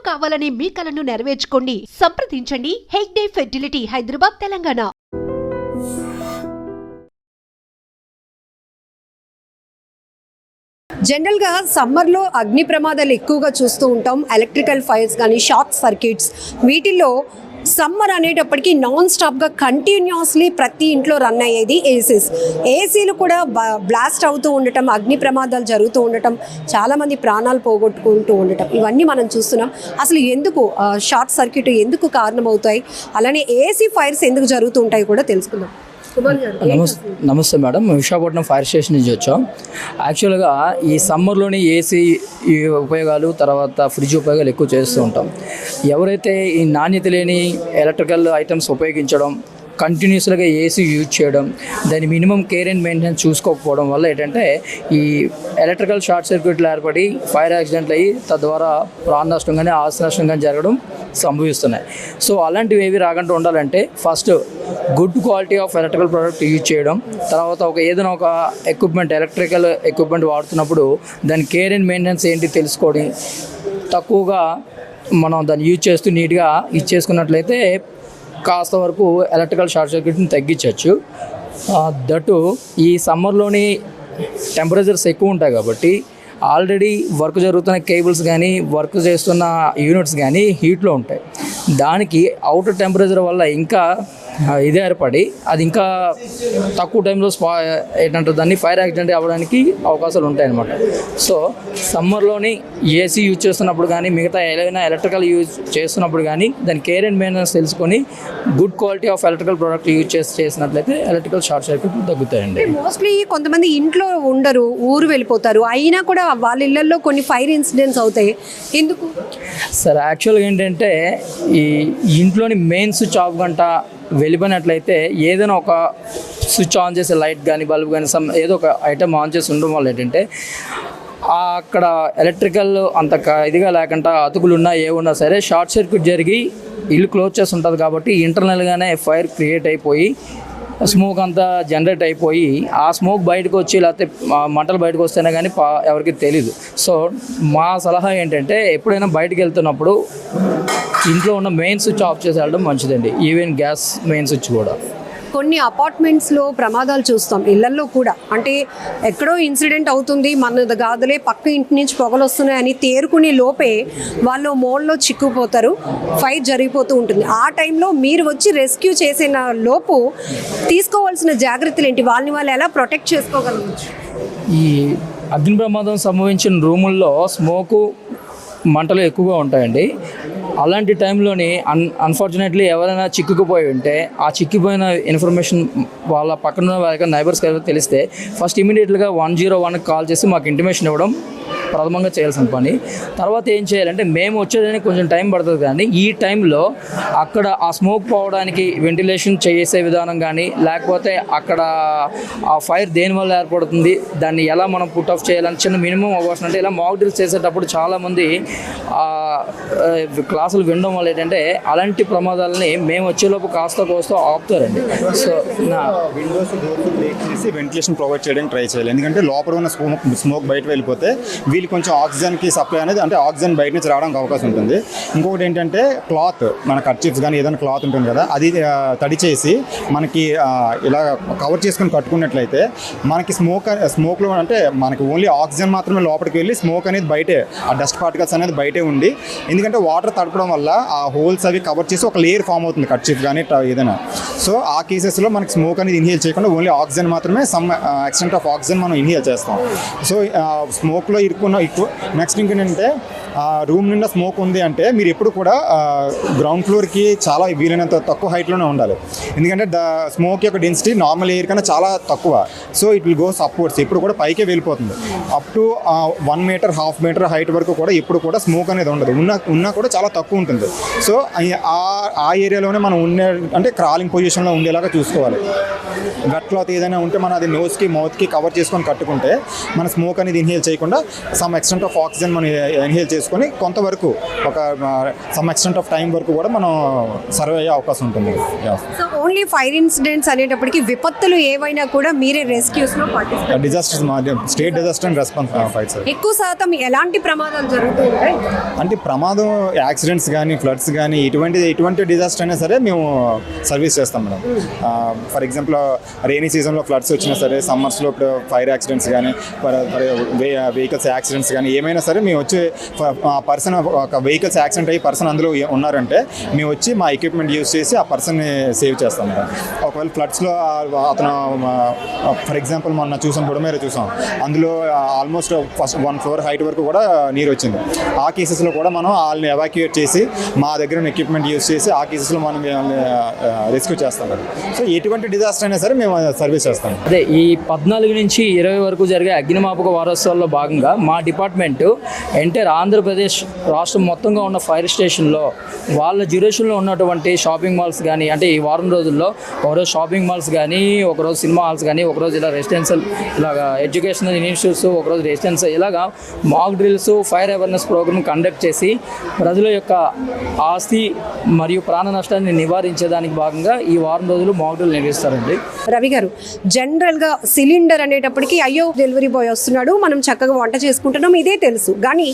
కావాలనే మీ కలను నెరవేర్చుకోండి. సంప్రదించండి హెగ్డే ఫెర్టిలిటీ, హైదరాబాద్, తెలంగాణ. జనరల్గా సమ్మర్లో అగ్ని ప్రమాదాలు ఎక్కువగా చూస్తూ ఉంటాం. ఎలక్ట్రికల్ ఫైర్స్ కానీ, షార్ట్ సర్క్యూట్స్, వీటిల్లో సమ్మర్ అనేటప్పటికీ నాన్ స్టాప్గా కంటిన్యూస్లీ ప్రతి ఇంట్లో రన్ అయ్యేది ఏసీలు కూడా బ్లాస్ట్ అవుతూ ఉండటం, అగ్ని ప్రమాదాలు జరుగుతూ ఉండటం, చాలామంది ప్రాణాలు పోగొట్టుకుంటూ ఉండటం, ఇవన్నీ మనం చూస్తున్నాం. అసలు ఎందుకు షార్ట్ సర్క్యూట్ ఎందుకు కారణమవుతాయి, అలానే ఏసీ ఫైర్స్ ఎందుకు జరుగుతూ ఉంటాయి కూడా తెలుసుకుందాం. నమస్తే మేడం, విశాఖపట్నం ఫైర్ స్టేషన్ నుంచి వచ్చాం. యాక్చువల్గా ఈ సమ్మర్లోని ఏసీ ఉపయోగాలు, తర్వాత ఫ్రిడ్జ్ ఉపయోగాలు ఎక్కువ చేస్తూ ఉంటాం. ఎవరైతే ఈ నాణ్యత లేని ఎలక్ట్రికల్ ఐటమ్స్ ఉపయోగించడం, కంటిన్యూస్గా ఏసీ యూజ్ చేయడం, దాని మినిమం కేర్ అండ్ మెయింటెనెన్స్ చూసుకోకపోవడం వల్ల ఏంటంటే ఈ ఎలక్ట్రికల్ షార్ట్ సర్క్యూట్లు ఏర్పడి ఫైర్ యాక్సిడెంట్లు అయ్యి తద్వారా ప్రాణ నష్టం కానీ ఆస్తి నష్టం కానీ జరగడం సంభవిస్తున్నాయి. సో అలాంటివి ఏవి రాకుండా ఉండాలంటే first good quality of electrical product use చేయడం, తర్వాత ఏదైనా ఒక ఎక్విప్మెంట్, ఎలక్ట్రికల్ ఎక్విప్మెంట్ వాడుతున్నప్పుడు దాని కేర్ అండ్ మెయింటెనెన్స్ ఏంటి తెలుసుకొని తక్కువగా మనం దాన్ని యూజ్ చేస్తూ నీట్గా ఇచ్చేసుకున్నట్లయితే కాస్త వరకు ఎలక్ట్రికల్ షార్ట్ సర్క్యూట్ని తగ్గించవచ్చు. దట్టు ఈ సమ్మర్లోని టెంపరేచర్స్ ఎక్కువ ఉంటాయి కాబట్టి ఆల్రెడీ వర్క్ జరుగుతున్న కేబుల్స్ కానీ, వర్క్ చేస్తున్న యూనిట్స్ కానీ హీట్లో ఉంటాయి. దానికి అవుటర్ టెంపరేచర్ వల్ల ఇంకా ఇది ఏర్పడి అది ఇంకా తక్కువ టైంలో ఏంటంటే దాన్ని ఫైర్ యాక్సిడెంట్ అవ్వడానికి అవకాశాలు ఉంటాయి అన్నమాట. సో సమ్మర్లోని ఏసీ యూజ్ చేస్తున్నప్పుడు కానీ, మిగతా ఏదైనా ఎలక్ట్రికల్ యూజ్ చేస్తున్నప్పుడు కానీ దాని కేర్ అండ్ మెయింటెనెన్స్ తెలుసుకొని good quality of electrical product use చేసినట్లయితే ఎలక్ట్రికల్ షార్ట్ సర్క్యూట్ తగ్గుతాయండి. మోస్ట్లీ కొంతమంది ఇంట్లో ఉండరు, ఊరు వెళ్ళిపోతారు, అయినా కూడా వాళ్ళ ఇళ్లలో కొన్ని ఫైర్ ఇన్సిడెంట్స్ అవుతాయి. ఎందుకు సార్? యాక్చువల్గా ఏంటంటే ఈ ఇంట్లోని మెయిన్ స్విచ్ ఆఫ్ గంట వెళ్ళిపోయినట్లయితే ఏదైనా ఒక స్విచ్ ఆన్ చేసే లైట్ కానీ, బల్బ్ కానీ, ఏదో ఒక ఐటమ్ ఆన్ చేసి ఉండడం వల్ల ఏంటంటే అక్కడ ఎలక్ట్రికల్ అంత ఇదిగా లేకుండా అతుకులున్నా ఏమున్నా సరే షార్ట్ సర్క్యూట్ జరిగి ఇల్లు క్లోజ్ చేసి ఉంటుంది కాబట్టి ఇంటర్నల్గానే ఫైర్ క్రియేట్ అయిపోయి స్మోక్ అంతా జనరేట్ అయిపోయి ఆ స్మోక్ బయటకు వచ్చి లేకపోతే మంటలు బయటకు వస్తేనే కానీ ఎవరికి తెలీదు. సో మా సలహా ఏంటంటే ఎప్పుడైనా బయటకు వెళ్తున్నప్పుడు ఇంట్లో ఉన్న మెయిన్ స్విచ్ ఆఫ్ చేసి వెళ్ళడం మంచిదండి. ఈవెన్ గ్యాస్ మెయిన్ స్విచ్ కూడా. కొన్ని అపార్ట్మెంట్స్లో ప్రమాదాలు చూస్తాం, ఇళ్లల్లో కూడా. అంటే ఎక్కడో ఇన్సిడెంట్ అవుతుంది, మనది కాదులే, పక్క ఇంటి నుంచి పొగలు వస్తున్నాయని తేరుకునే లోపే వాళ్ళు మోల్లో చిక్కుపోతారు, ఫైర్ జరిగిపోతూ ఉంటుంది. ఆ టైంలో మీరు వచ్చి రెస్క్యూ చేసిన లోపు తీసుకోవాల్సిన జాగ్రత్తలు ఏంటి, వాళ్ళని వాళ్ళు ఎలా ప్రొటెక్ట్ చేసుకోగలవచ్చు? ఈ అగ్ని ప్రమాదం సంభవించిన రూముల్లో స్మోకు, మంటలు ఎక్కువగా ఉంటాయండి. అలాంటి టైంలోని అన్ఫార్చునేట్లీ ఎవరైనా చిక్కుకుపోయి ఉంటే ఆ చిక్కిపోయిన ఇన్ఫర్మేషన్ వాళ్ళ పక్కన వాళ్ళ నైబర్స్కి ఎవరైనా తెలిస్తే ఫస్ట్ ఇమీడియట్గా 101కి కాల్ చేసి మాకు ఇంటిమేషన్ ఇవ్వడం ప్రథమంగా చేయాల్సిన పని. తర్వాత ఏం చేయాలంటే మేము వచ్చేదానికి కొంచెం టైం పడుతుంది, కానీ ఈ టైంలో అక్కడ ఆ స్మోక్ పోవడానికి వెంటిలేషన్ చేసే విధానం కానీ, లేకపోతే అక్కడ ఆ ఫైర్ దేనివల్ల ఏర్పడుతుంది, దాన్ని ఎలా మనం పుట్ ఆఫ్ చేయాలని చిన్న మినిమం అవ్వాల్సిన అంటే ఇలా మాక్ డ్రిల్స్ చేసేటప్పుడు చాలామంది క్లాసులు వినడం వల్ల ఏంటంటే అలాంటి ప్రమాదాలని మేము వచ్చేలోపు కాస్త కోస్తో ఆపుతారండి. సో విండోస్ డోర్స్ బ్రేక్ చేసి వెంటిలేషన్ ప్రొవైడ్ చేయడానికి ట్రై చేయాలి. ఎందుకంటే లోపల ఉన్న స్మోక్ బయట వెళ్ళిపోతే వీళ్ళు కొంచెం ఆక్సిజన్కి సప్లై అనేది, అంటే ఆక్సిజన్ బయట నుంచి రావడానికి అవకాశం ఉంటుంది. ఇంకొకటి ఏంటంటే క్లాత్, మన కర్చీఫ్స్ కానీ ఏదైనా క్లాత్ ఉంటుంది కదా, అది తడి చేసి మనకి ఇలా కవర్ చేసుకొని కట్టుకున్నట్లయితే మనకి స్మోక్లో అంటే మనకి ఓన్లీ ఆక్సిజన్ మాత్రమే లోపలికి వెళ్ళి స్మోక్ అనేది బయటే, ఆ డస్ట్ పార్టికల్స్ అనేది బయటే ఉండి, ఎందుకంటే వాటర్ తడపడం వల్ల ఆ హోల్స్ అవి కవర్ చేసి ఒక లేయర్ ఫామ్ అవుతుంది కర్చీఫ్ కానీ ఏదైనా. సో ఆ కేసెస్లో మనకి స్మోక్ అనేది ఇన్హేల్ చేయకుండా ఓన్లీ ఆక్సిజన్ మాత్రమే, సమ్ ఎక్స్టెంట్ ఆఫ్ ఆక్సిజన్ మనం ఇన్హేల్ చేస్తాం. సో స్మోక్లో నెక్స్ట్ ఇంకేంటంటే రూమ్ నిండా స్మోక్ ఉంది అంటే మీరు ఎప్పుడు కూడా గ్రౌండ్ ఫ్లోర్కి చాలా వీలైనంత తక్కువ హైట్లోనే ఉండాలి. ఎందుకంటే స్మోక్ యొక్క డెన్సిటీ నార్మల్ ఎయిర్ కన్నా చాలా తక్కువ. So it will goes upwards, ఎప్పుడు కూడా పైకే వెళ్ళిపోతుంది. Up to 1 meter, ½ meter height వరకు కూడా ఎప్పుడు కూడా స్మోక్ అనేది ఉండదు, ఉన్నా కూడా చాలా తక్కువ ఉంటుంది. సో ఆ ఏరియాలోనే మనం అంటే క్రాలింగ్ పొజిషన్లో ఉండేలాగా చూసుకోవాలి. వెట్ క్లాత్ ఏదైనా ఉంటే మనం అది నోస్కి, మౌత్కి కవర్ చేసుకొని కట్టుకుంటే మన స్మోక్ అనేది ఇన్హేల్ చేయకుండా సమ్ ఎక్స్టెంట్ ఆఫ్ ఆక్సిజన్ మనం ఇన్హేల్ చేసుకొని కొంతవరకు ఒక సమ్ ఎక్స్టెంట్ ఆఫ్ టైం వరకు కూడా మనం సర్వే అయ్యే అవకాశం ఉంటుంది. సో ఓన్లీ ఫైర్ ఇన్సిడెంట్స్ అనేటప్పటికి విపత్తులు ఏవైనా కూడా మీరే రెస్క్యూస్లో participate. Disasters state disaster and response fight sir. ఎక్కువ శాతం ఎలాంటి ప్రమాదాలు జరుగుతూ ఉంటాయి? అంటే ప్రమాదం యాక్సిడెంట్స్ కానీ ఫ్లడ్స్ కానీ ఎటువంటి డిజాస్టర్ అయినా సరే మేము సర్వీస్ చేస్తాం మేడం. ఫర్ ఎగ్జాంపుల్ రెయినీ సీజన్లో ఫ్లడ్స్ వచ్చినా సరే, సమ్మర్స్లో ఇప్పుడు ఫైర్ యాక్సిడెంట్స్ కానీ వెహికల్స్ యాక్సిడెంట్స్ కానీ ఏమైనా సరే మేము వచ్చి పర్సన్ ఒక వెహికల్స్ యాక్సిడెంట్ అయ్యి పర్సన్ అందులో ఉన్నారంటే మేము వచ్చి మా ఎక్విప్మెంట్ యూజ్ చేసి ఆ పర్సన్ని సేవ్ చేస్తాం మేడం. ఒకవేళ ఫ్లడ్స్లో అతను ఫర్ ఎగ్జాంపుల్ మొన్న చూసాం, బుడమేర చూసాం, అందులో ఆల్మోస్ట్ ఫస్ట్ 1 floor హైట్ వరకు కూడా నీరు వచ్చింది. ఆ కేసెస్లో కూడా మనం వాళ్ళని ఎవాక్యుయేట్ చేసి మా దగ్గర ఉన్న ఎక్విప్మెంట్ యూజ్ చేసి ఆ కేసెస్లో మనం రెస్క్యూ చేస్తాం మేడం. సో ఎటువంటి డిజాస్టర్ అయినా సరే మేము సర్వీస్ చేస్తాం. అదే ఈ 14 నుంచి 20 వరకు జరిగే అగ్నిమాపక వారోత్సవాల్లో భాగంగా మా డిపార్ట్మెంటు ఎంటైర్ ఆంధ్రప్రదేశ్ రాష్ట్రం మొత్తంగా ఉన్న ఫైర్ స్టేషన్లో వాళ్ళ డ్యూరేషన్లో ఉన్నటువంటి షాపింగ్ మాల్స్ కానీ, అంటే ఈ వారం రోజుల్లో ఒకరోజు షాపింగ్ మాల్స్ కానీ, ఒకరోజు సినిమా హాల్స్ కానీ, ఒకరోజు ఇలా రెసిడెన్షియల్ ఇలాగా ఎడ్యుకేషనల్ ఇన్స్టిట్యూట్స్, ఒకరోజు రెసిడెన్షియల్ ఇలాగా mock drills, fire awareness program conduct చేసి ప్రజల యొక్క ఆస్తి మరియు ప్రాణ నష్టాన్ని నివారించేదానికి భాగంగా ఈ వారం రోజులు మాక్ డ్రిల్ నిర్వహిస్తారండి. రవి గారు, జనరల్గా సిలిండర్ అనేటప్పటికి అయ్యో డెలివరీ బాయ్ వస్తున్నాడు, మనం చక్కగా వంట చేసుకుంటున్నాం, ఇదే తెలుసు. కానీ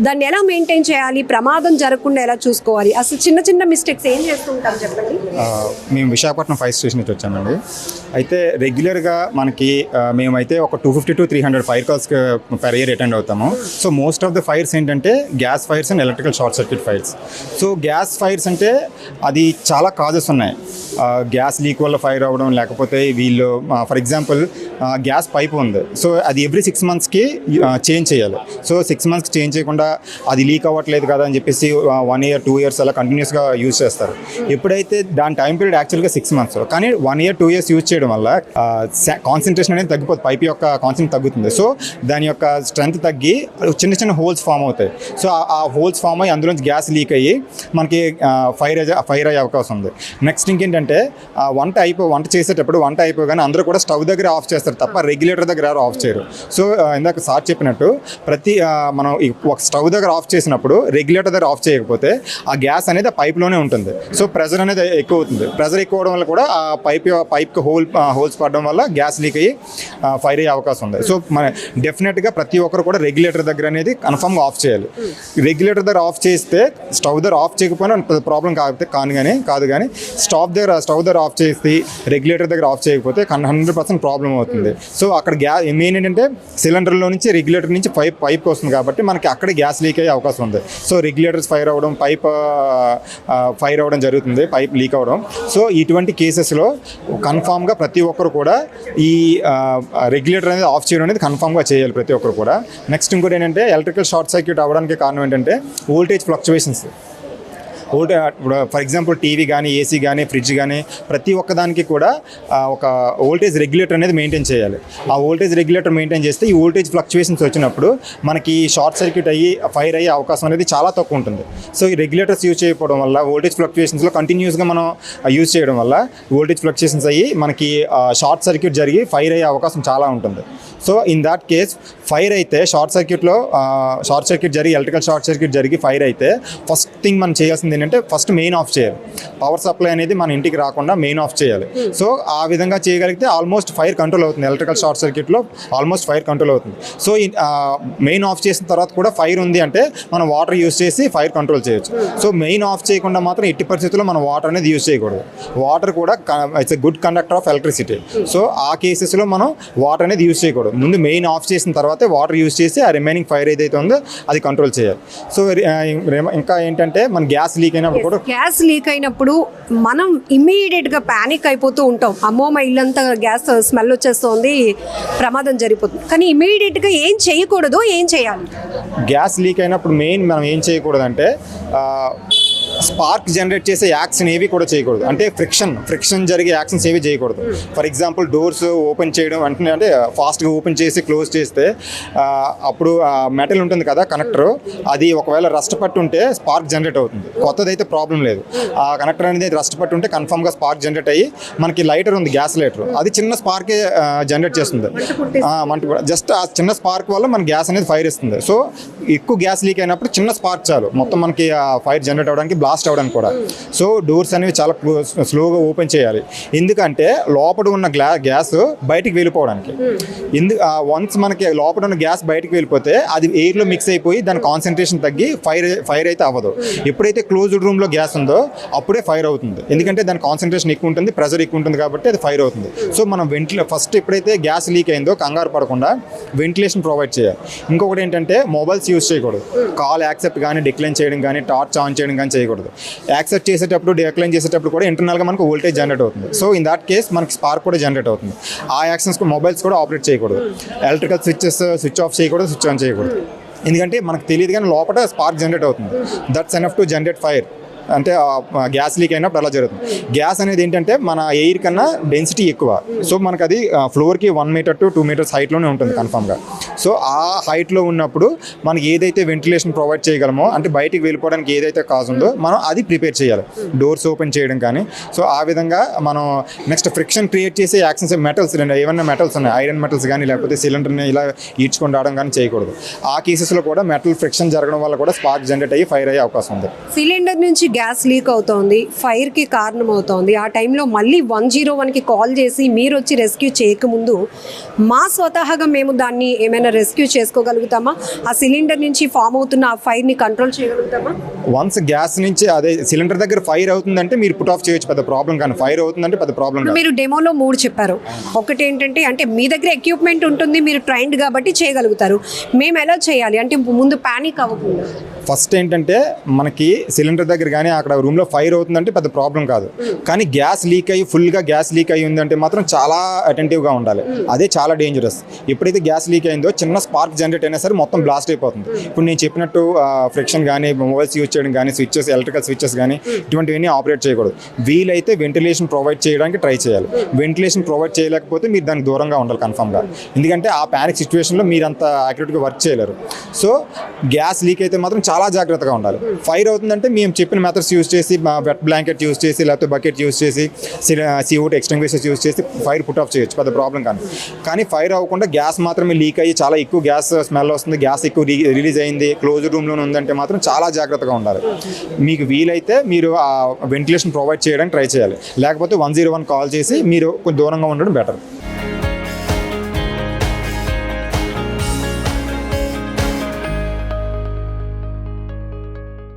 దాన్ని ఎలా మెయింటైన్ చేయాలి, ప్రమాదం జరగకుండా ఎలా చూసుకోవాలి, అసలు చిన్న చిన్న మిస్టేక్స్ ఏం చేస్తుంటాం చెప్పండి. మేము విశాఖపట్నం ఫైర్ స్టేషన్ నుంచి వచ్చామండి. అయితే రెగ్యులర్గా మనకి మేమైతే ఒక 250 to 300 fire calls per year attend అవుతాము. So most of the fires ఏంటంటే gas fires and electrical short circuit fires. So gas fires అంటే అది చాలా కాజెస్ ఉన్నాయి. గ్యాస్ లీక్ వల్ల ఫైర్ అవ్వడం, లేకపోతే వీళ్ళు ఫర్ ఎగ్జాంపుల్ గ్యాస్ పైప్ ఉంది, సో అది ఎవ్రీ 6 monthsకి చేంజ్ చేయాలి. సో 6 monthsకి చేంజ్ చేయకుండా అది లీక్ అవ్వట్లేదు కదా అని చెప్పేసి 1 year 2 years అలా కంటిన్యూస్గా యూజ్ చేస్తారు. ఎప్పుడైతే దాని టైం పీరియడ్ యాక్చువల్గా 6 months, కానీ 1 year 2 years యూజ్ చేయడం వల్ల కాన్సన్ట్రేషన్ అనేది తగ్గిపోతుంది, పైప్ యొక్క కాన్సన్ట్రేషన్ తగ్గుతుంది. సో దాని యొక్క స్ట్రెంత్ తగ్గి చిన్న చిన్న హోల్స్ ఫామ్ అవుతాయి. సో ఆ హోల్స్ ఫామ్ అయ్యి అందులోంచి గ్యాస్ లీక్ అయ్యి మనకి ఫైర్ అయ్యే అవకాశం ఉంది. నెక్స్ట్ ఇంకేంటంటే వంట చేసేటప్పుడు వంట అయిపోగానే అందరూ కూడా స్టవ్ దగ్గర ఆఫ్ చేస్తారు తప్ప రెగ్యులేటర్ దగ్గర ఎవరు ఆఫ్ చేయరు. సో ఇందాక సార్ చెప్పినట్టు మనం ఒక స్టవ్ దగ్గర ఆఫ్ చేసినప్పుడు రెగ్యులేటర్ దగ్గర ఆఫ్ చేయకపోతే ఆ గ్యాస్ అనేది ఆ పైప్లోనే ఉంటుంది. సో ప్రెజర్ అనేది ఎక్కువ అవుతుంది. ప్రెజర్ ఎక్కువ అవడం వల్ల కూడా ఆ పైప్కి హోల్స్ పడడం వల్ల గ్యాస్ లీక్ అయ్యి ఫైర్ అయ్యే అవకాశం ఉంది. సో మన డెఫినెట్గా ప్రతి ఒక్కరు కూడా రెగ్యులేటర్ దగ్గర అనేది కన్ఫర్మ్గా ఆఫ్ చేయాలి. రెగ్యులేటర్ దగ్గర ఆఫ్ చేస్తే స్టవ్ దగ్గర ఆఫ్ చేయకపోయినా ప్రాబ్లం కాదు కానీ స్టవ్ దగ్గర ఆఫ్ చేసి రెగ్యులేటర్ దగ్గర ఆఫ్ చేయకపోతే 100% ప్రాబ్లం అవుతుంది. సో అక్కడ మెయిన్ ఏంటంటే సిలిండర్లో నుంచి రెగ్యులేటర్ నుంచి పైప్ వస్తుంది కాబట్టి మనకి అక్కడ గ్యాస్ లీక్ అయ్యే అవకాశం ఉంది. సో రెగ్యులేటర్స్ ఫైర్ అవ్వడం, పైప్ ఫైర్ అవ్వడం జరుగుతుంది, పైప్ లీక్ అవ్వడం. సో ఇటువంటి కేసెస్లో కన్ఫామ్గా ప్రతి ఒక్కరు కూడా ఈ రెగ్యులేటర్ అనేది ఆఫ్ చేయడం అనేది కన్ఫామ్గా చేయాలి ప్రతి ఒక్కరు కూడా. నెక్స్ట్ ఇంకోటి ఏంటంటే ఎలక్ట్రికల్ షార్ట్ సర్క్యూట్ అవ్వడానికి కారణం ఏంటంటే వోల్టేజ్ ఫ్లక్చువేషన్స్. ఇప్పుడు ఫర్ ఎగ్జాంపుల్ టీవీ కానీ, ఏసీ కానీ, ఫ్రిడ్జ్ కానీ ప్రతి ఒక్కదానికి కూడా ఒక వోల్టేజ్ రెగ్యులేటర్ అనేది మెయింటైన్ చేయాలి. ఆ వోల్టేజ్ రెగ్యులేటర్ మెయింటైన్ చేస్తే ఈ వోల్టేజ్ ఫ్లక్చువేషన్స్ వచ్చినప్పుడు మనకి షార్ట్ సర్క్యూట్ అయ్యి ఫైర్ అయ్యే అవకాశం అనేది చాలా తక్కువ ఉంటుంది. సో ఈ రెగ్యులేటర్స్ యూజ్ చేయకపోవడం వల్ల వోల్టేజ్ ఫ్లక్చువేషన్స్లో కంటిన్యూస్గా మనం యూజ్ చేయడం వల్ల వోల్టేజ్ ఫ్లక్చువేషన్స్ అయ్యి మనకి షార్ట్ సర్క్యూట్ జరిగి ఫైర్ అయ్యే అవకాశం చాలా ఉంటుంది. So in that case fire అయితే షార్ట్ సర్క్యూట్ జరిగి ఎలక్ట్రికల్ షార్ట్ సర్క్యూట్ జరిగి ఫైర్ అయితే ఫస్ట్ థింగ్ మనం చేయాల్సింది ఏంటంటే ఫస్ట్ మెయిన్ ఆఫ్ చేయాలి. పవర్ సప్లై అనేది మన ఇంటికి రాకుండా మెయిన్ ఆఫ్ చేయాలి. సో ఆ విధంగా చేయగలిగితే ఆల్మోస్ట్ ఫైర్ కంట్రోల్ అవుతుంది. ఎలక్ట్రికల్ షార్ట్ సర్క్యూట్లో ఆల్మోస్ట్ ఫైర్ కంట్రోల్ అవుతుంది. సో మెయిన్ ఆఫ్ చేసిన తర్వాత కూడా ఫైర్ ఉంది అంటే మనం వాటర్ యూజ్ చేసి ఫైర్ కంట్రోల్ చేయొచ్చు. సో మెయిన్ ఆఫ్ చేయకుండా మాత్రం ఎట్టి పరిస్థితుల్లో మనం వాటర్ అనేది యూజ్ చేయకూడదు. వాటర్ కూడా it's a good conductor of electricity. So ఆ కేసెస్లో మనం వాటర్ అనేది యూజ్ చేయకూడదు. ముందు మెయిన్ ఆఫ్ చేసిన తర్వాతే వాటర్ యూజ్ చేసి ఆ రిమైనింగ్ ఫైర్ ఏదైతే ఉందో అది కంట్రోల్ చేయాలి. సో ఇంకా ఏంటంటే మన గ్యాస్ లీక్ అయినప్పుడు మనం ఇమ్మీడియట్గా ప్యానిక్ అయిపోతూ ఉంటాం. అమ్మో మా ఇల్లంతా గ్యాస్ స్మెల్ వచ్చేస్తుంది, ప్రమాదం జరిగిపోతుంది. కానీ ఇమ్మీడియట్గా ఏం చేయకూడదు, ఏం చేయాలి? గ్యాస్ లీక్ అయినప్పుడు మెయిన్ మనం ఏం చేయకూడదంటే స్పార్క్ జనరేట్ చేసే యాక్షన్ ఏవి కూడా చేయకూడదు. అంటే ఫ్రిక్షన్ జరిగే యాక్షన్స్ ఏవి చేయకూడదు. ఫర్ ఎగ్జాంపుల్ డోర్స్ ఓపెన్ చేయడం అంటే ఫాస్ట్గా ఓపెన్ చేసి క్లోజ్ చేస్తే అప్పుడు మెటల్ ఉంటుంది కదా కనెక్టర్, అది ఒకవేళ రస్ట్ పట్టు ఉంటే స్పార్క్ జనరేట్ అవుతుంది. కొత్తదైతే ప్రాబ్లం లేదు. ఆ కనెక్టర్ అనేది రస్ట్ పట్టు ఉంటే కన్ఫామ్గా స్పార్క్ జనరేట్ అయ్యి మనకి లైటర్ ఉంది, గ్యాస్ లైటర్, అది చిన్న స్పార్కే జనరేట్ చేస్తుంది. జస్ట్ ఆ చిన్న స్పార్క్ వల్ల మన గ్యాస్ అనేది ఫైర్ ఇస్తుంది. సో ఎక్కువ గ్యాస్ లీక్ అయినప్పుడు చిన్న స్పార్క్ చాలు మొత్తం మనకి ఫైర్ జనరేట్ అవ్వడానికి, బ్లాస్ట్ అవ్వడానికి కూడా. సో డోర్స్ అనేవి చాలా స్లోగా ఓపెన్ చేయాలి. ఎందుకంటే లోపల ఉన్న గ్యాస్ బయటికి వెళ్ళిపోవడానికి. వన్స్ మనకి లోపల ఉన్న గ్యాస్ బయటికి వెళ్ళిపోతే అది ఎయిర్లో మిక్స్ అయిపోయి దాని కాన్సన్ట్రేషన్ తగ్గి ఫైర్ అయితే అవ్వదు. ఎప్పుడైతే క్లోజ్డ్ రూమ్లో గ్యాస్ ఉందో అప్పుడే ఫైర్ అవుతుంది. ఎందుకంటే దాని కాన్సన్ట్రేషన్ ఎక్కువ ఉంటుంది, ప్రెషర్ ఎక్కువ ఉంటుంది కాబట్టి అది ఫైర్ అవుతుంది. సో మనం ఫస్ట్ ఎప్పుడైతే గ్యాస్ లీక్ అయిందో కంగారు పడకుండా వెంటిలేషన్ ప్రొవైడ్ చేయాలి. ఇంకొకటి ఏంటంటే మొబైల్స్ యూజ్ చేయకూడదు. కాల్ యాక్సెప్ట్ కానీ డిక్లైన్ చేయడం కానీ టార్చ్ ఆన్ చేయడం కానీ చేయకూడదు. యాక్సెప్ట్ చేసేటప్పుడు డిక్లైన్ చేసేటప్పుడు కూడా ఇంటర్నల్గా మనకు వోల్టేజ్ జనరేట్ అవుతుంది. సో ఇన్ దాట్ కేస్ మనకి స్పార్క్ కూడా జనరేట్ అవుతుంది. ఆ యాక్షన్స్ మొబైల్స్ కూడా ఆపరేట్ చేయకూడదు. ఎలక్ట్రికల్ స్విచ్ ఆఫ్ చేయకూడదు, స్విచ్ ఆన్ చేయకూడదు. ఎందుకంటే మనకు తెలియదు కానీ లోపల స్పార్క్ జనరేట్ అవుతుంది. That's enough to generate fire. అంటే గ్యాస్ లీక్ అయినప్పుడు అలా జరుగుతుంది. గ్యాస్ అనేది ఏంటంటే మన ఎయిర్ కన్నా డెన్సిటీ ఎక్కువ. సో మనకు అది ఫ్లోర్కి 1 మీటర్ to 2 మీటర్స్ హైట్లోనే ఉంటుంది కన్ఫామ్గా. సో ఆ హైట్లో ఉన్నప్పుడు మనకి ఏదైతే వెంటిలేషన్ ప్రొవైడ్ చేయగలమో, అంటే బయటికి వెళ్ళిపోవడానికి ఏదైతే కాజ్ ఉందో మనం అది ప్రిపేర్ చేయాలి. డోర్స్ ఓపెన్ చేయడం కానీ. సో ఆ విధంగా మనం నెక్స్ట్ ఫ్రిక్షన్ క్రియేట్ చేసే యాక్షన్స్ మెటల్స్ ఏమన్నా మెటల్స్ ఉన్నాయి, ఐరన్ మెటల్స్ కానీ లేకపోతే సిలిండర్ని ఇలా ఈడ్చుకొని రావడం కానీ చేయకూడదు. ఆ కేసెస్లో కూడా మెటల్ ఫ్రిక్షన్ జరగడం వల్ల కూడా స్పార్క్ జనరేట్ అయ్యి ఫైర్ అయ్యే అవకాశం ఉంది. సిలిండర్ నుంచి గ్యాస్ లీక్ అవుతోంది, ఫైర్కి కారణం అవుతోంది. ఆ టైంలో మళ్ళీ 101కి కాల్ చేసి మీరు వచ్చి రెస్క్యూ చేయకముందు మా స్వతహాగా మేము దాన్ని ఏమైనా రెస్క్యూ చేసుకోగలుగుతామా? ఆ సిలిండర్ నుంచి ఫామ్ అవుతున్న ఆ ఫైర్ని కంట్రోల్ చేయగలుగుతామా? వన్స్ గ్యాస్ నుంచి అదే సిలిండర్ దగ్గర ఫైర్ అవుతుందంటే మీరు పుట్ ఆఫ్ చేయొచ్చు, పెద్ద ప్రాబ్లం కానీ. ఫైర్ అవుతుందంటే పెద్ద ప్రాబ్లం కాదు. మీరు డెమోలో 3 చెప్పారు. ఒకటి ఏంటంటే అంటే మీ దగ్గర ఎక్విప్మెంట్ ఉంటుంది, మీరు ట్రైన్డ్ కాబట్టి చేయగలుగుతారు. మేము ఎలా చేయాలి అంటే ముందు ప్యానిక్ అవ్వకుండా? ఫస్ట్ ఏంటంటే మనకి సిలిండర్ దగ్గర కానీ అక్కడ రూమ్లో ఫైర్ అవుతుందంటే పెద్ద ప్రాబ్లం కాదు. కానీ గ్యాస్ లీక్ అయ్యి ఫుల్గా గ్యాస్ లీక్ అయ్యి ఉందంటే మాత్రం చాలా అటెంటివ్గా ఉండాలి. అదే చాలా డేంజరస్. ఎప్పుడైతే గ్యాస్ లీక్ అయిందో చిన్న స్పార్క్ జనరేట్ అయినా సరే మొత్తం బ్లాస్ట్ అయిపోతుంది. ఇప్పుడు నేను చెప్పినట్టు ఫ్రిక్షన్ కానీ మొబైల్స్ యూజ్ చేయడం కానీ స్విచ్చెస్ ఎలక్ట్రికల్ స్విచ్చెస్ కానీ ఇటువంటివన్నీ ఆపరేట్ చేయకూడదు. వీలైతే వెంటిలేషన్ ప్రొవైడ్ చేయడానికి ట్రై చేయాలి. వెంటిలేషన్ ప్రొవైడ్ చేయలేకపోతే మీరు దానికి దూరంగా ఉండాలి కన్ఫామ్గా. ఎందుకంటే ఆ ప్యానిక్ సిచ్యువేషన్లో మీరు అంత యాక్యురేట్గా వర్క్ చేయలేరు. సో గ్యాస్ లీక్ అయితే మాత్రం చాలా జాగ్రత్తగా ఉండాలి. ఫైర్ అవుతుందంటే మేము చెప్పిన మెథడ్స్ యూజ్ చేసి వెట్ బ్లాంకెట్ యూజ్ చేసి లేకపోతే బకెట్ యూజ్ చేసి CO2 ఎక్స్టింగ్విషర్స్ యూజ్ చేసి ఫైర్ పుట్ ఆఫ్ చేయొచ్చు, పెద్ద ప్రాబ్లం కానీ ఫైర్ అవ్వకుండా గ్యాస్ మాత్రమే లీక్ అయ్యి చాలా ఎక్కువ గ్యాస్ స్మెల్ వస్తుంది, గ్యాస్ ఎక్కువ రిలీజ్ అయింది, క్లోజ్డ్ రూమ్లోనే ఉందంటే మాత్రం చాలా జాగ్రత్తగా ఉండాలి. మీకు వీలైతే మీరు ఆ వెంటిలేషన్ ప్రొవైడ్ చేయడానికి ట్రై చేయాలి. లేకపోతే 101 కాల్ చేసి మీరు కొంచెం దూరంగా ఉండడం బెటర్.